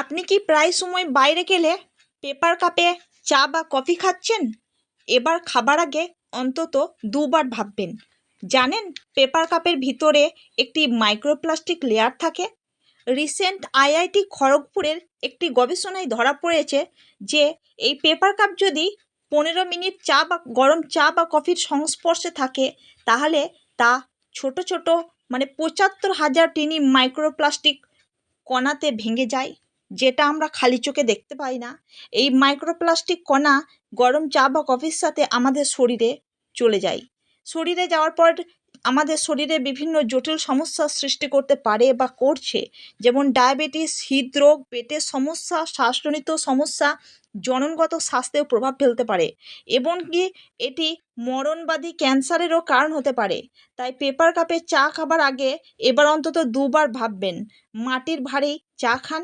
আপনি কি প্রায় সময় বাইরে গেলে পেপার কাপে চা বা কফি খাচ্ছেন? এবার খাবার আগে অন্তত দুবার ভাববেন। জানেন, পেপার কাপের ভিতরে একটি মাইক্রোপ্লাস্টিক লেয়ার থাকে। রিসেন্ট আইআইটি খড়গপুরের একটি গবেষণায় ধরা পড়েছে যে এই পেপার কাপ যদি 15 মিনিট গরম চা বা কফির সংস্পর্শে থাকে, তাহলে তা ছোট ছোট 75,000 টিনি মাইক্রোপ্লাস্টিক কণাতে ভেঙে যায়, যেটা আমরা খালি চোখে দেখতে পাই না। এই মাইক্রোপ্লাস্টিক কণা গরম চা বা কফির সাথে আমাদের শরীরে চলে যায়। শরীরে যাওয়ার পর আমাদের শরীরে বিভিন্ন জটিল সমস্যার সৃষ্টি করতে পারে বা করছে, যেমন ডায়াবেটিস, হৃদরোগ, পেটের সমস্যা, শ্বাসজনিত সমস্যা, জননগত স্বাস্থ্যেও প্রভাব ফেলতে পারে, এমনকি এটি মরণবাদী ক্যান্সারেরও কারণ হতে পারে। তাই পেপার কাপে চা খাবার আগে এবার অন্তত দুবার ভাববেন। মাটির ভাঁড়ে চা খান